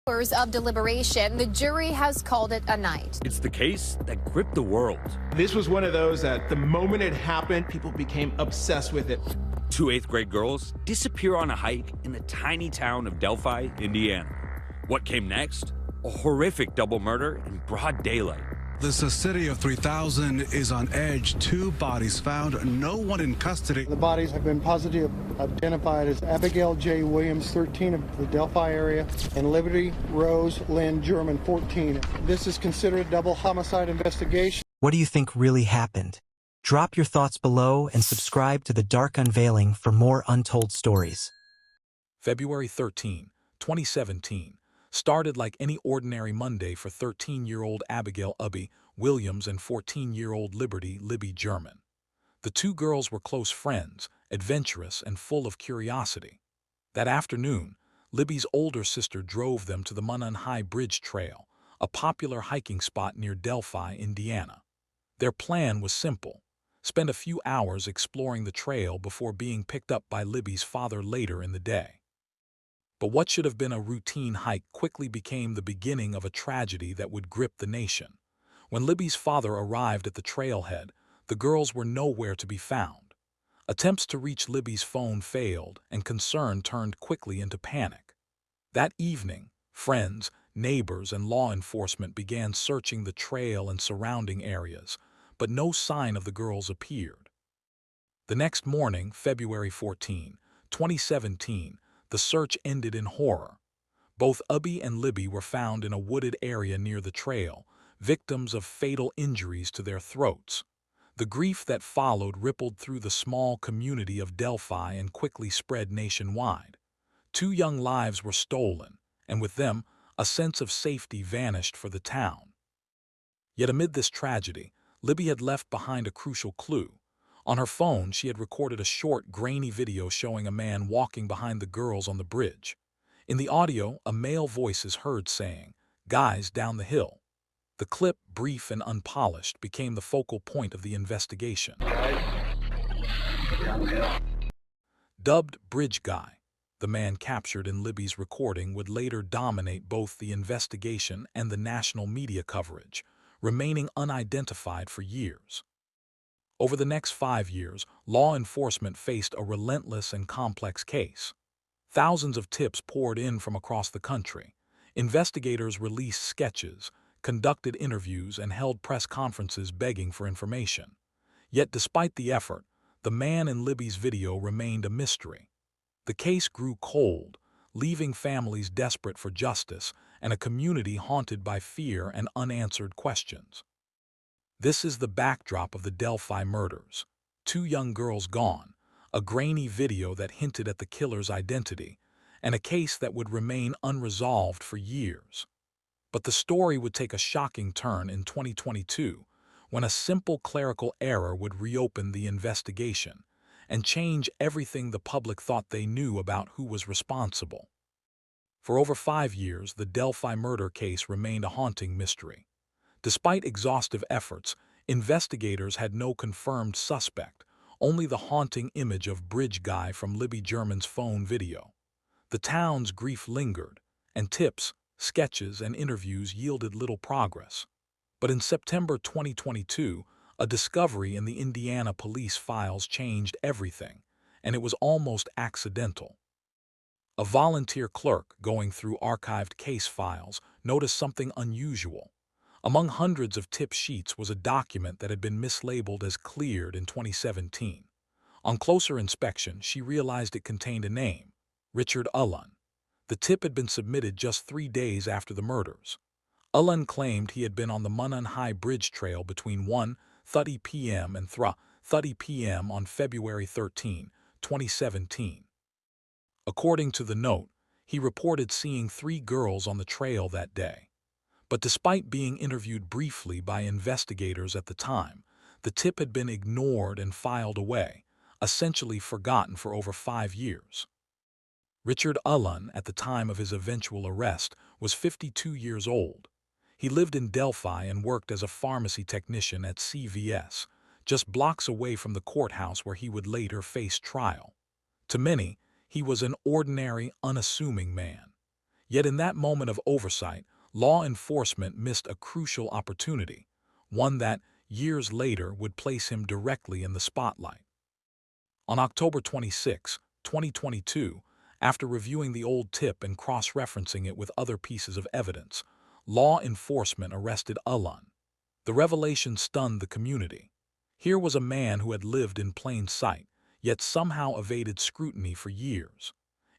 Hours of deliberation, the jury has called it a night. It's the case that gripped the world. This was one of those that the moment it happened, people became obsessed with it. Two eighth-grade girls disappear on a hike in the tiny town of Delphi, Indiana. What came next? A horrific double murder in broad daylight. This city of 3,000 is on edge. Two bodies found, no one in custody. The bodies have been positively identified as Abigail J. Williams, 13, of the Delphi area, and Liberty Rose Lynn German, 14. This is considered a double homicide investigation. What do you think really happened? Drop your thoughts below and subscribe to The Dark Unveiling for more untold stories. February 13, 2017. Started like any ordinary Monday for 13-year-old Abigail Ubby Williams and 14-year-old Liberty Libby German. The two girls were close friends, adventurous and full of curiosity. That afternoon, Libby's older sister drove them to the Monon High Bridge Trail, a popular hiking spot near Delphi, Indiana. Their plan was simple: spend a few hours exploring the trail before being picked up by Libby's father later in the day. But what should have been a routine hike quickly became the beginning of a tragedy that would grip the nation. When Libby's father arrived at the trailhead, the girls were nowhere to be found. Attempts to reach Libby's phone failed, and concern turned quickly into panic. That evening, friends, neighbors, and law enforcement began searching the trail and surrounding areas, but no sign of the girls appeared. The next morning, February 14, 2017, the search ended in horror. Both Ubby and Libby were found in a wooded area near the trail, victims of fatal injuries to their throats. The grief that followed rippled through the small community of Delphi and quickly spread nationwide. Two young lives were stolen, and with them, a sense of safety vanished for the town. Yet amid this tragedy, Libby had left behind a crucial clue. On her phone, she had recorded a short, grainy video showing a man walking behind the girls on the bridge. In the audio, a male voice is heard saying, "Guys, down the hill." The clip, brief and unpolished, became the focal point of the investigation. Dubbed Bridge Guy, the man captured in Libby's recording would later dominate both the investigation and the national media coverage, remaining unidentified for years. Over the next 5 years, law enforcement faced a relentless and complex case. Thousands of tips poured in from across the country. Investigators released sketches, conducted interviews, and held press conferences begging for information. Yet despite the effort, the man in Libby's video remained a mystery. The case grew cold, leaving families desperate for justice and a community haunted by fear and unanswered questions. This is the backdrop of the Delphi murders. Two young girls gone, a grainy video that hinted at the killer's identity, and a case that would remain unresolved for years. But the story would take a shocking turn in 2022, when a simple clerical error would reopen the investigation and change everything the public thought they knew about who was responsible. For over 5 years, the Delphi murder case remained a haunting mystery. Despite exhaustive efforts, investigators had no confirmed suspect, only the haunting image of Bridge Guy from Libby German's phone video. The town's grief lingered, and tips, sketches, and interviews yielded little progress. But in September 2022, a discovery in the Indiana police files changed everything, and it was almost accidental. A volunteer clerk going through archived case files noticed something unusual. Among hundreds of tip sheets was a document that had been mislabeled as cleared in 2017. On closer inspection, she realized it contained a name: Richard Ullun. The tip had been submitted just 3 days after the murders. Ullun claimed he had been on the Monon High Bridge Trail between 1:30 p.m. and 3:30 p.m. on February 13, 2017. According to the note, he reported seeing 3 girls on the trail that day. But despite being interviewed briefly by investigators at the time, the tip had been ignored and filed away, essentially forgotten for over 5 years. Richard Ullun, at the time of his eventual arrest, was 52 years old. He lived in Delphi and worked as a pharmacy technician at CVS, just blocks away from the courthouse where he would later face trial. To many, he was an ordinary, unassuming man. Yet in that moment of oversight, law enforcement missed a crucial opportunity, one that, years later, would place him directly in the spotlight. On October 26, 2022, after reviewing the old tip and cross-referencing it with other pieces of evidence, law enforcement arrested Ulan. The revelation stunned the community. Here was a man who had lived in plain sight, yet somehow evaded scrutiny for years.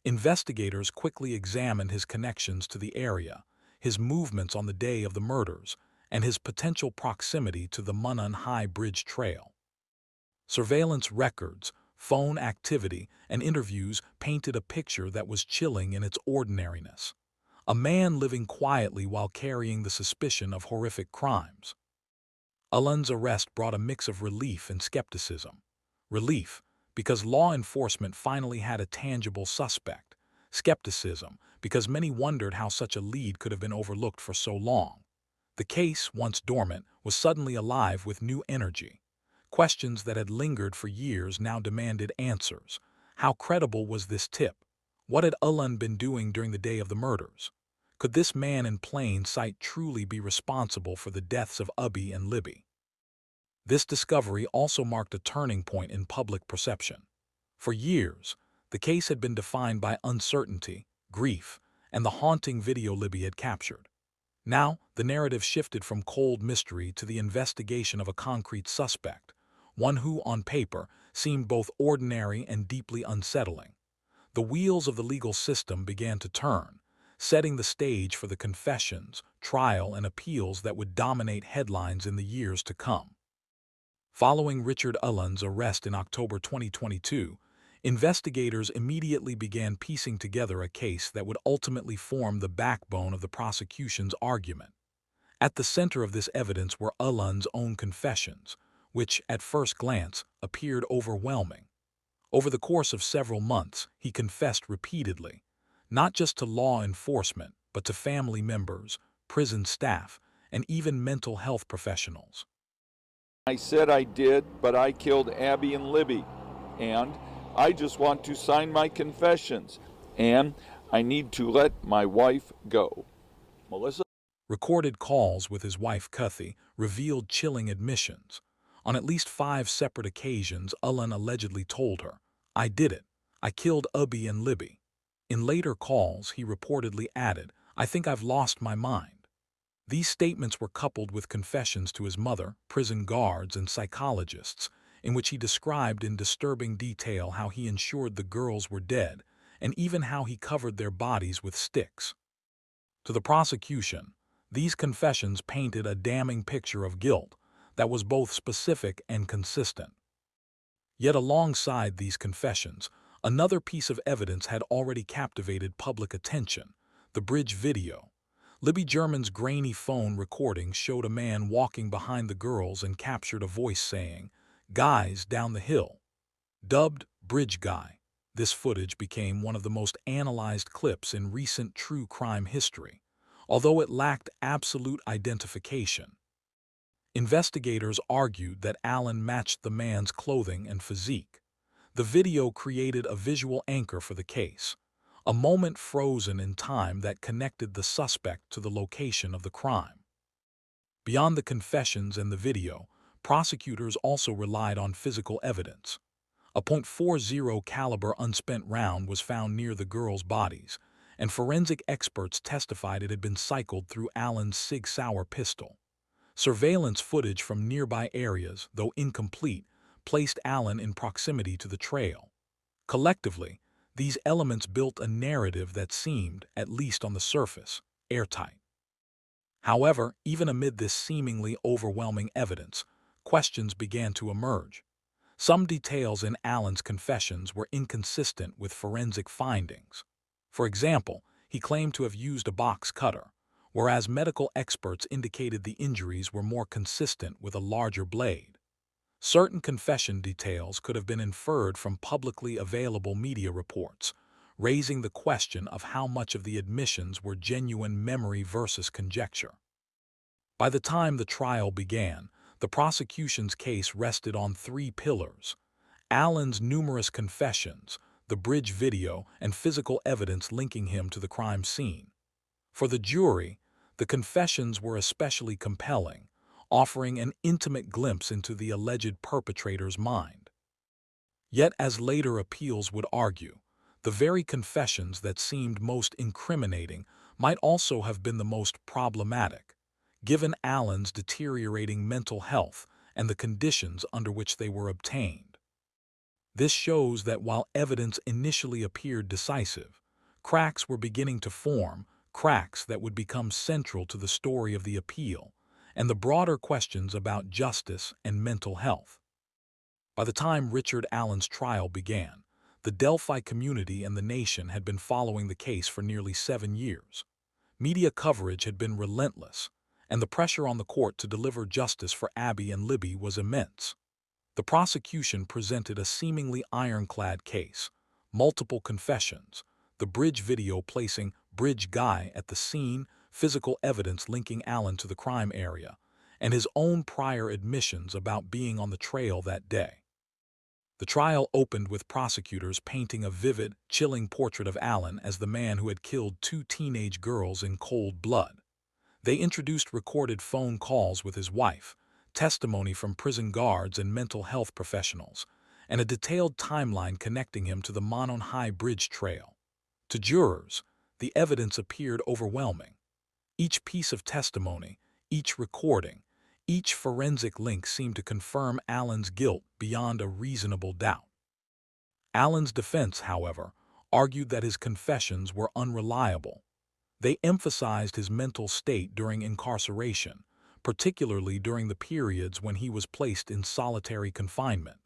Investigators quickly examined his connections to the area, his movements on the day of the murders, and his potential proximity to the Munun High Bridge Trail. Surveillance records, phone activity, and interviews painted a picture that was chilling in its ordinariness. A man living quietly while carrying the suspicion of horrific crimes. Ulan's arrest brought a mix of relief and skepticism. Relief, because law enforcement finally had a tangible suspect. Skepticism, because many wondered how such a lead could have been overlooked for so long. The case, once dormant, was suddenly alive with new energy. Questions that had lingered for years now demanded answers. How credible was this tip? What had Ulan been doing during the day of the murders? Could this man in plain sight truly be responsible for the deaths of Ubbi and Libby? This discovery also marked a turning point in public perception. For years, the case had been defined by uncertainty, grief, and the haunting video Libby had captured. Now, the narrative shifted from cold mystery to the investigation of a concrete suspect, one who, on paper, seemed both ordinary and deeply unsettling. The wheels of the legal system began to turn, setting the stage for the confessions, trial, and appeals that would dominate headlines in the years to come. Following Richard Ulan's arrest in October 2022, investigators immediately began piecing together a case that would ultimately form the backbone of the prosecution's argument. At the center of this evidence were Ulan's own confessions, which, at first glance, appeared overwhelming. Over the course of several months, he confessed repeatedly, not just to law enforcement, but to family members, prison staff, and even mental health professionals. I said I did, but I killed Abby and Libby, and I just want to sign my confessions, and I need to let my wife go. Melissa? Recorded calls with his wife Kathy revealed chilling admissions. On at least 5 separate occasions, Ulan allegedly told her, "I did it. I killed Ubbi and Libby." In later calls, he reportedly added, "I think I've lost my mind." These statements were coupled with confessions to his mother, prison guards, and psychologists, in which he described in disturbing detail how he ensured the girls were dead, and even how he covered their bodies with sticks. To the prosecution, these confessions painted a damning picture of guilt that was both specific and consistent. Yet alongside these confessions, another piece of evidence had already captivated public attention: the bridge video. Libby German's grainy phone recording showed a man walking behind the girls and captured a voice saying, "Guys down the hill." Dubbed Bridge Guy, this footage became one of the most analyzed clips in recent true crime history, although it lacked absolute identification. Investigators argued that Ulan matched the man's clothing and physique. The video created a visual anchor for the case, a moment frozen in time that connected the suspect to the location of the crime. Beyond the confessions and the video, prosecutors also relied on physical evidence. A .40 caliber unspent round was found near the girls' bodies, and forensic experts testified it had been cycled through Ulan's Sig Sauer pistol. Surveillance footage from nearby areas, though incomplete, placed Ulan in proximity to the trail. Collectively, these elements built a narrative that seemed, at least on the surface, airtight. However, even amid this seemingly overwhelming evidence, questions began to emerge. Some details in Ulan's confessions were inconsistent with forensic findings. For example, he claimed to have used a box cutter, whereas medical experts indicated the injuries were more consistent with a larger blade. Certain confession details could have been inferred from publicly available media reports, raising the question of how much of the admissions were genuine memory versus conjecture. By the time the trial began, the prosecution's case rested on 3 pillars: Ulan's numerous confessions, the bridge video, and physical evidence linking him to the crime scene. For the jury, the confessions were especially compelling, offering an intimate glimpse into the alleged perpetrator's mind. Yet, as later appeals would argue, the very confessions that seemed most incriminating might also have been the most problematic, given Allen's deteriorating mental health and the conditions under which they were obtained. This shows that while evidence initially appeared decisive, cracks were beginning to form, cracks that would become central to the story of the appeal and the broader questions about justice and mental health. By the time Richard Allen's trial began, the Delphi community and the nation had been following the case for nearly 7 years. Media coverage had been relentless, and the pressure on the court to deliver justice for Abby and Libby was immense. The prosecution presented a seemingly ironclad case, multiple confessions, the bridge video placing Bridge Guy at the scene, physical evidence linking Allen to the crime area, and his own prior admissions about being on the trail that day. The trial opened with prosecutors painting a vivid, chilling portrait of Allen as the man who had killed 2 teenage girls in cold blood. They introduced recorded phone calls with his wife, testimony from prison guards and mental health professionals, and a detailed timeline connecting him to the Monon High Bridge Trail. To jurors, the evidence appeared overwhelming. Each piece of testimony, each recording, each forensic link seemed to confirm Allen's guilt beyond a reasonable doubt. Allen's defense, however, argued that his confessions were unreliable. They emphasized his mental state during incarceration, particularly during the periods when he was placed in solitary confinement.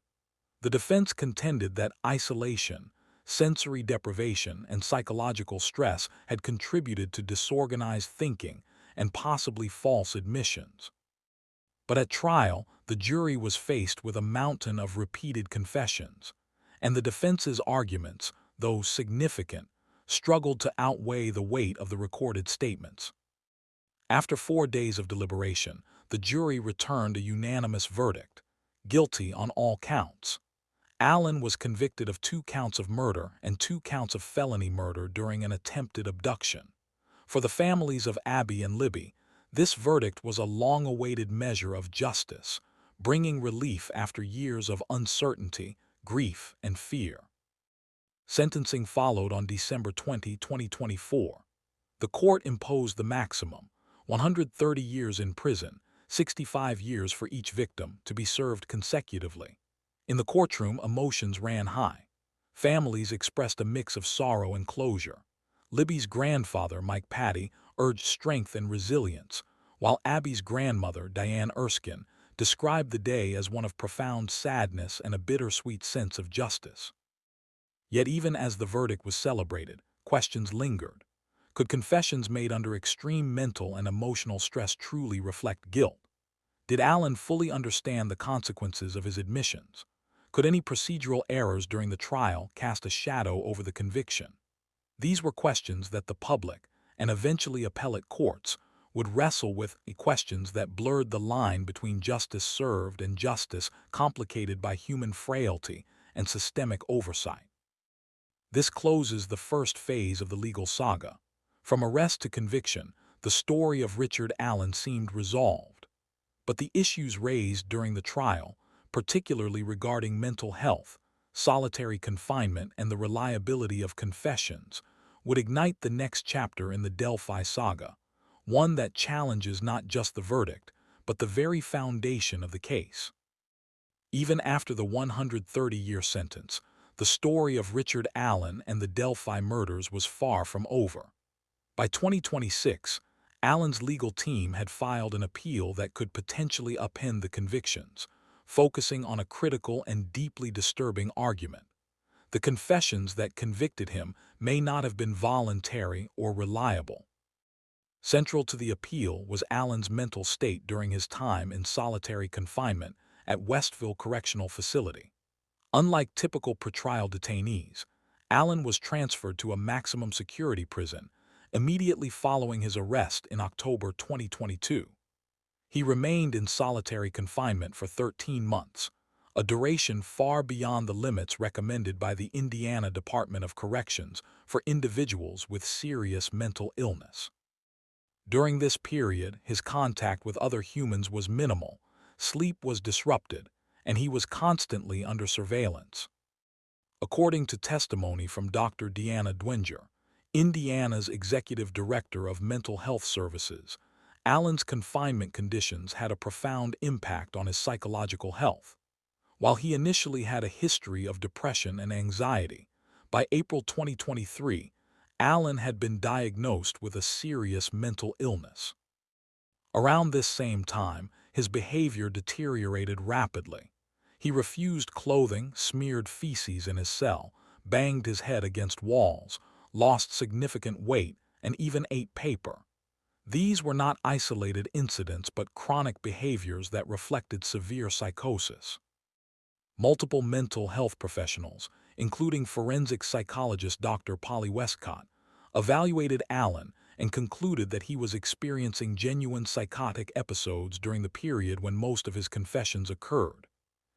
The defense contended that isolation, sensory deprivation, and psychological stress had contributed to disorganized thinking and possibly false admissions. But at trial, the jury was faced with a mountain of repeated confessions, and the defense's arguments, though significant, struggled to outweigh the weight of the recorded statements. After 4 days of deliberation, the jury returned a unanimous verdict, guilty on all counts. Allen was convicted of 2 counts of murder and 2 counts of felony murder during an attempted abduction. For the families of Abby and Libby, this verdict was a long-awaited measure of justice, bringing relief after years of uncertainty, grief, and fear. Sentencing followed on December 20, 2024. The court imposed the maximum, 130 years in prison, 65 years for each victim, to be served consecutively. In the courtroom, emotions ran high. Families expressed a mix of sorrow and closure. Libby's grandfather, Mike Patty, urged strength and resilience, while Abby's grandmother, Diane Erskine, described the day as one of profound sadness and a bittersweet sense of justice. Yet even as the verdict was celebrated, questions lingered. Could confessions made under extreme mental and emotional stress truly reflect guilt? Did Allen fully understand the consequences of his admissions? Could any procedural errors during the trial cast a shadow over the conviction? These were questions that the public, and eventually appellate courts, would wrestle with, questions that blurred the line between justice served and justice complicated by human frailty and systemic oversight. This closes the first phase of the legal saga. From arrest to conviction, the story of Richard Allen seemed resolved. But the issues raised during the trial, particularly regarding mental health, solitary confinement, and the reliability of confessions, would ignite the next chapter in the Delphi saga, one that challenges not just the verdict, but the very foundation of the case. Even after the 130-year sentence, the story of Richard Allen and the Delphi murders was far from over. By 2026, Allen's legal team had filed an appeal that could potentially upend the convictions, focusing on a critical and deeply disturbing argument. The confessions that convicted him may not have been voluntary or reliable. Central to the appeal was Allen's mental state during his time in solitary confinement at Westville Correctional Facility. Unlike typical pretrial detainees, Allen was transferred to a maximum security prison immediately following his arrest in October 2022. He remained in solitary confinement for 13 months, a duration far beyond the limits recommended by the Indiana Department of Corrections for individuals with serious mental illness. During this period, his contact with other humans was minimal, sleep was disrupted, and he was constantly under surveillance. According to testimony from Dr. Deanna Dwinger, Indiana's executive director of mental health services, Allen's confinement conditions had a profound impact on his psychological health. While he initially had a history of depression and anxiety, by April 2023, Allen had been diagnosed with a serious mental illness. Around this same time, his behavior deteriorated rapidly. He refused clothing, smeared feces in his cell, banged his head against walls, lost significant weight, and even ate paper. These were not isolated incidents but chronic behaviors that reflected severe psychosis. Multiple mental health professionals, including forensic psychologist Dr. Polly Westcott, evaluated Allen and concluded that he was experiencing genuine psychotic episodes during the period when most of his confessions occurred.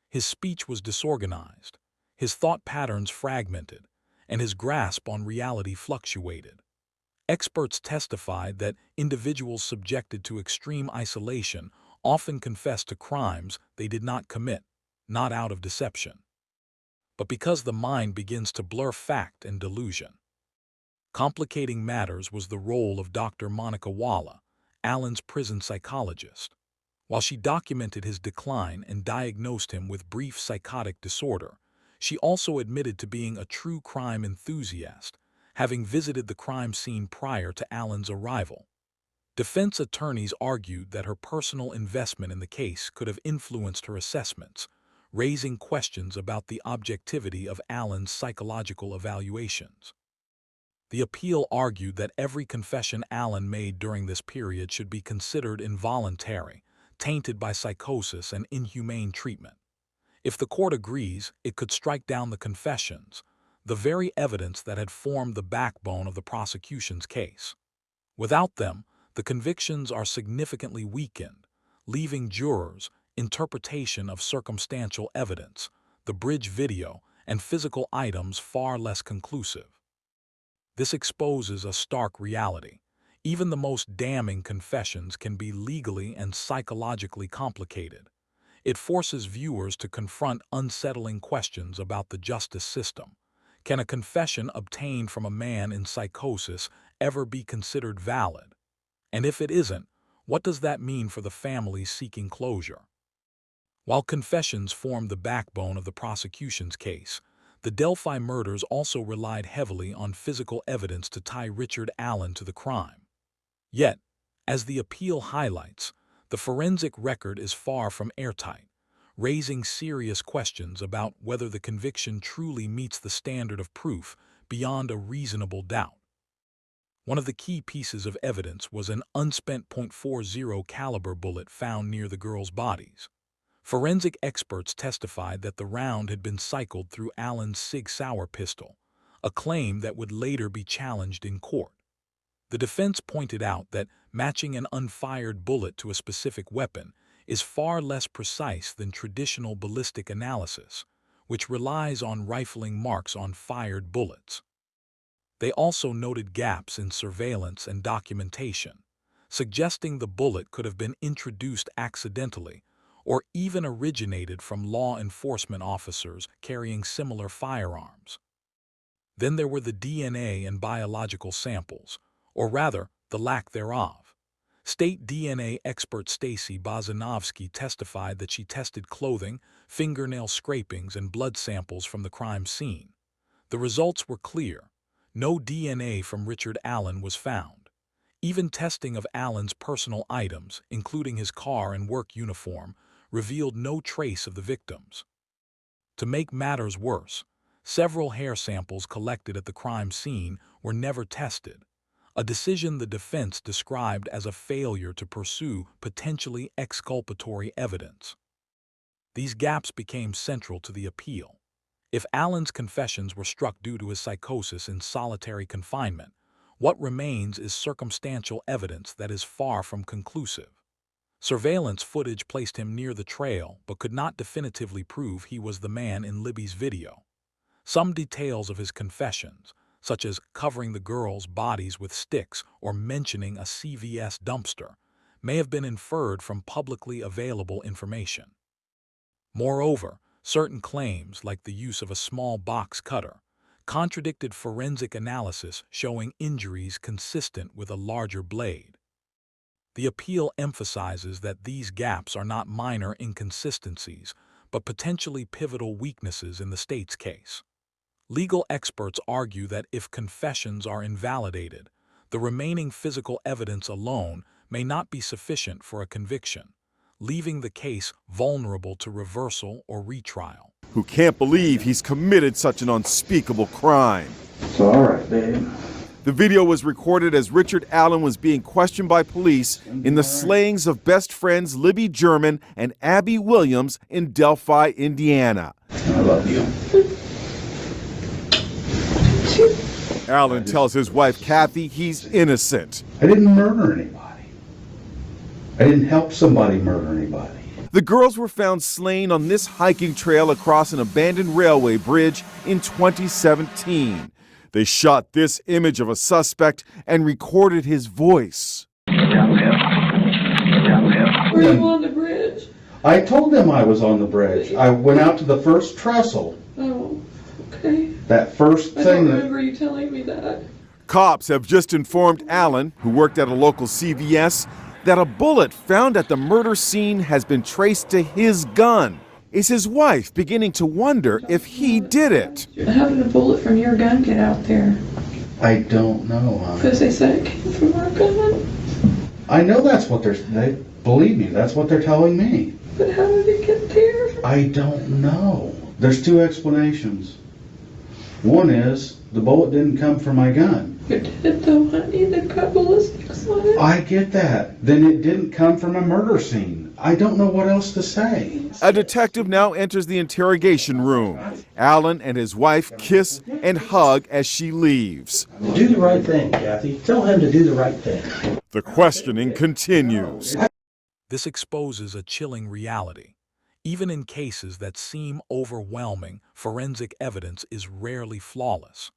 His speech was disorganized, his thought patterns fragmented, and his grasp on reality fluctuated. Experts testified that individuals subjected to extreme isolation often confessed to crimes they did not commit, not out of deception, but because the mind begins to blur fact and delusion. Complicating matters was the role of Dr. Monica Walla, Allen's prison psychologist. While she documented his decline and diagnosed him with brief psychotic disorder, she also admitted to being a true crime enthusiast, having visited the crime scene prior to Allen's arrival. Defense attorneys argued that her personal investment in the case could have influenced her assessments, raising questions about the objectivity of Allen's psychological evaluations. The appeal argued that every confession Allen made during this period should be considered involuntary, tainted by psychosis and inhumane treatment. If the court agrees, it could strike down the confessions, the very evidence that had formed the backbone of the prosecution's case. Without them, the convictions are significantly weakened, leaving jurors' interpretation of circumstantial evidence, the bridge video, and physical items far less conclusive. This exposes a stark reality. Even the most damning confessions can be legally and psychologically complicated. It forces viewers to confront unsettling questions about the justice system. Can a confession obtained from a man in psychosis ever be considered valid? And if it isn't, what does that mean for the families seeking closure? While confessions formed the backbone of the prosecution's case, the Delphi murders also relied heavily on physical evidence to tie Richard Allen to the crime. Yet, as the appeal highlights, the forensic record is far from airtight, raising serious questions about whether the conviction truly meets the standard of proof beyond a reasonable doubt. One of the key pieces of evidence was an unspent .40 caliber bullet found near the girls' bodies. Forensic experts testified that the round had been cycled through Allen's Sig Sauer pistol, a claim that would later be challenged in court. The defense pointed out that matching an unfired bullet to a specific weapon is far less precise than traditional ballistic analysis, which relies on rifling marks on fired bullets. They also noted gaps in surveillance and documentation, suggesting the bullet could have been introduced accidentally or even originated from law enforcement officers carrying similar firearms. Then there were the DNA and biological samples, or rather, the lack thereof. State DNA expert Stacy Bozanovsky testified that she tested clothing, fingernail scrapings, and blood samples from the crime scene. The results were clear. No DNA from Richard Allen was found. Even testing of Allen's personal items, including his car and work uniform, revealed no trace of the victims. To make matters worse, several hair samples collected at the crime scene were never tested, a decision the defense described as a failure to pursue potentially exculpatory evidence. These gaps became central to the appeal. If Allen's confessions were struck due to his psychosis in solitary confinement, what remains is circumstantial evidence that is far from conclusive. Surveillance footage placed him near the trail but could not definitively prove he was the man in Libby's video. Some details of his confessions, such as covering the girls' bodies with sticks or mentioning a CVS dumpster, may have been inferred from publicly available information. Moreover, certain claims, like the use of a small box cutter, contradicted forensic analysis showing injuries consistent with a larger blade. The appeal emphasizes that these gaps are not minor inconsistencies, but potentially pivotal weaknesses in the state's case. Legal experts argue that if confessions are invalidated, the remaining physical evidence alone may not be sufficient for a conviction, leaving the case vulnerable to reversal or retrial. Who can't believe he's committed such an unspeakable crime. It's all right, babe. The video was recorded as Richard Allen was being questioned by police in the slayings of best friends Libby German and Abby Williams in Delphi, Indiana. I love you. Allen tells his wife Kathy he's innocent. I didn't murder anybody. I didn't help somebody murder anybody. The girls were found slain on this hiking trail across an abandoned railway bridge in 2017. They shot this image of a suspect and recorded his voice. Were you on the bridge? I told them I was on the bridge. I went out to the first trestle. Oh, okay. That first thing. I don't remember you telling me that. Cops have just informed Allen, who worked at a local CVS, that a bullet found at the murder scene has been traced to his gun. Is his wife beginning to wonder if he did it? How did a bullet from your gun get out there? I don't know, honey. Because they said it came from our gun. I know that's what believe me, that's what they're telling me. But how did it get there? I don't know. There's two explanations. One is, the bullet didn't come from my gun. It did though, honey. They've got ballistics on it. I get that. Then it didn't come from a murder scene. I don't know what else to say. A detective now enters the interrogation room. Allen and his wife kiss and hug as she leaves. Do the right thing, Kathy. Tell him to do the right thing. The questioning continues. This exposes a chilling reality. Even in cases that seem overwhelming, forensic evidence is rarely flawless.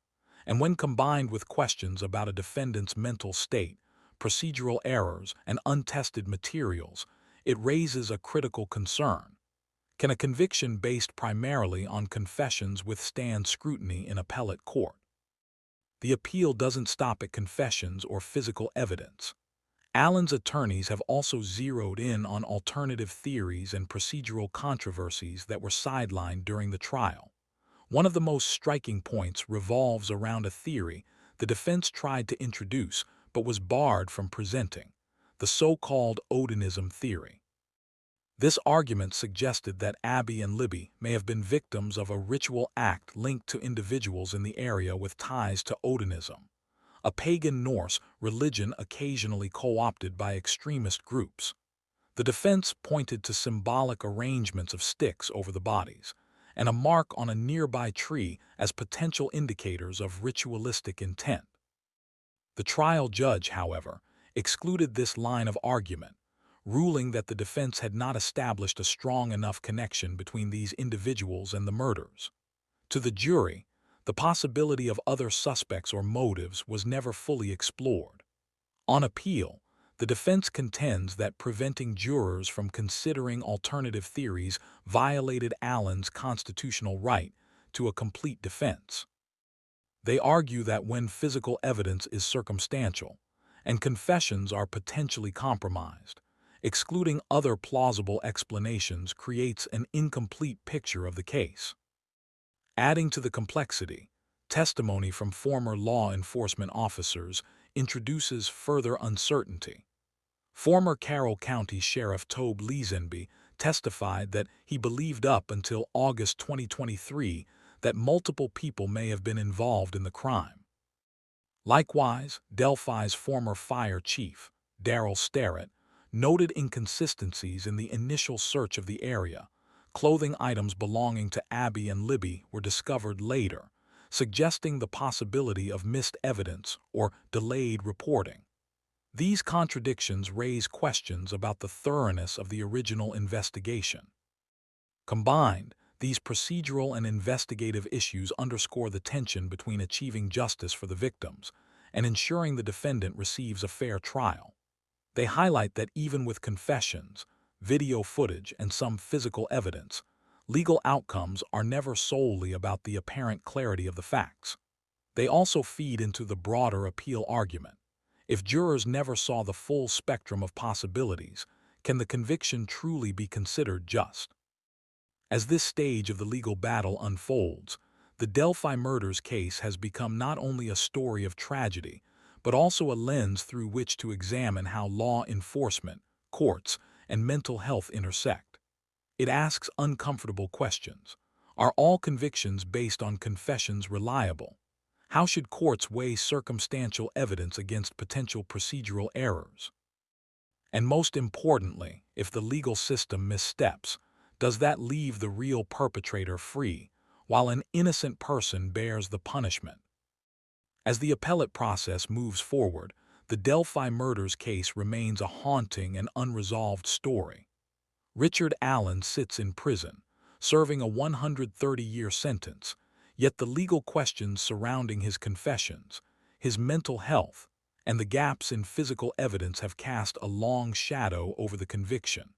And when combined with questions about a defendant's mental state, procedural errors, and untested materials, it raises a critical concern. Can a conviction based primarily on confessions withstand scrutiny in appellate court? The appeal doesn't stop at confessions or physical evidence. Allen's attorneys have also zeroed in on alternative theories and procedural controversies that were sidelined during the trial. One of the most striking points revolves around a theory the defense tried to introduce but was barred from presenting, the so-called Odinism theory. This argument suggested that Abby and Libby may have been victims of a ritual act linked to individuals in the area with ties to Odinism, a pagan Norse religion occasionally co-opted by extremist groups. The defense pointed to symbolic arrangements of sticks over the bodies and a mark on a nearby tree as potential indicators of ritualistic intent. The trial judge, however, excluded this line of argument, ruling that the defense had not established a strong enough connection between these individuals and the murders. To the jury, the possibility of other suspects or motives was never fully explored. On appeal, the defense contends that preventing jurors from considering alternative theories violated Allen's constitutional right to a complete defense. They argue that when physical evidence is circumstantial and confessions are potentially compromised, excluding other plausible explanations creates an incomplete picture of the case. Adding to the complexity, testimony from former law enforcement officers introduces further uncertainty. Former Carroll County Sheriff Tobe Leesenby testified that he believed up until August 2023 that multiple people may have been involved in the crime. Likewise, Delphi's former fire chief, Darrell Sterrett, noted inconsistencies in the initial search of the area. Clothing items belonging to Abby and Libby were discovered later, suggesting the possibility of missed evidence or delayed reporting. These contradictions raise questions about the thoroughness of the original investigation. Combined, These procedural and investigative issues underscore the tension between achieving justice for the victims and ensuring the defendant receives a fair trial. They highlight that even with confessions, video footage, and some physical evidence, legal outcomes are never solely about the apparent clarity of the facts. They also feed into the broader appeal argument. If jurors never saw the full spectrum of possibilities, can the conviction truly be considered just? As this stage of the legal battle unfolds, the Delphi murders case has become not only a story of tragedy, but also a lens through which to examine how law enforcement, courts, and mental health intersect. It asks uncomfortable questions. Are all convictions based on confessions reliable? How should courts weigh circumstantial evidence against potential procedural errors? And most importantly, if the legal system missteps, does that leave the real perpetrator free, while an innocent person bears the punishment? As the appellate process moves forward, the Delphi murders case remains a haunting and unresolved story. Richard Allen sits in prison, serving a 130-year sentence, yet the legal questions surrounding his confessions, his mental health, and the gaps in physical evidence have cast a long shadow over the conviction.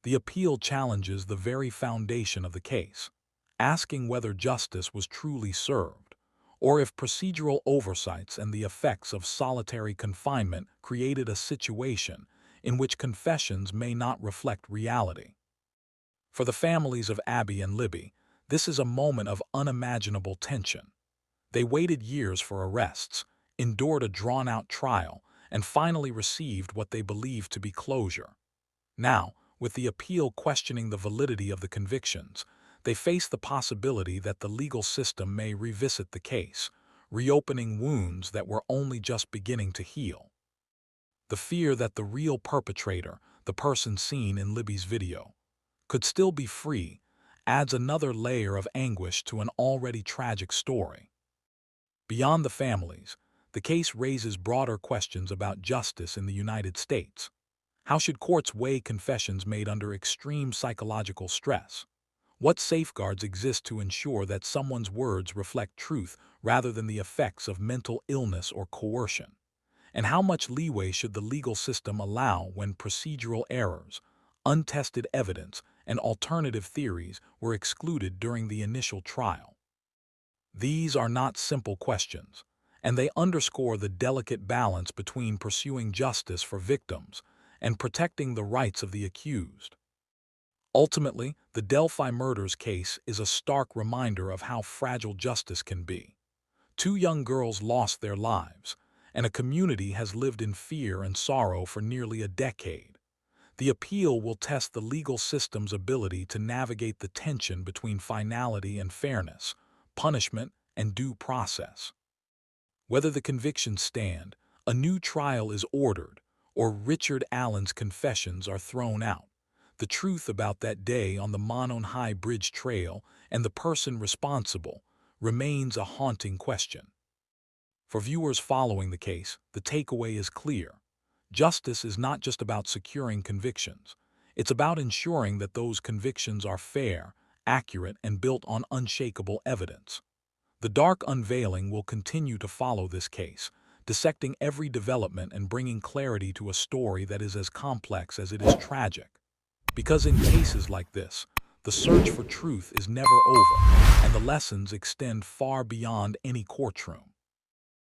The appeal challenges the very foundation of the case, asking whether justice was truly served, or if procedural oversights and the effects of solitary confinement created a situation in which confessions may not reflect reality. For the families of Abby and Libby, this is a moment of unimaginable tension. They waited years for arrests, endured a drawn-out trial, and finally received what they believed to be closure. Now, with the appeal questioning the validity of the convictions, they face the possibility that the legal system may revisit the case, reopening wounds that were only just beginning to heal. The fear that the real perpetrator, the person seen in Libby's video, could still be free adds another layer of anguish to an already tragic story. Beyond the families, the case raises broader questions about justice in the United States. How should courts weigh confessions made under extreme psychological stress? What safeguards exist to ensure that someone's words reflect truth rather than the effects of mental illness or coercion? And how much leeway should the legal system allow when procedural errors, untested evidence, and alternative theories were excluded during the initial trial? These are not simple questions, and they underscore the delicate balance between pursuing justice for victims and protecting the rights of the accused. Ultimately, the Delphi murders case is a stark reminder of how fragile justice can be. 2 young girls lost their lives, and a community has lived in fear and sorrow for nearly a decade. The appeal will test the legal system's ability to navigate the tension between finality and fairness, punishment and due process. Whether the convictions stand, a new trial is ordered, or Richard Allen's confessions are thrown out, the truth about that day on the Monon High Bridge Trail and the person responsible remains a haunting question. For viewers following the case, the takeaway is clear. Justice is not just about securing convictions. It's about ensuring that those convictions are fair, accurate, and built on unshakable evidence. The dark unveiling will continue to follow this case, dissecting every development and bringing clarity to a story that is as complex as it is tragic. Because in cases like this, the search for truth is never over, and the lessons extend far beyond any courtroom.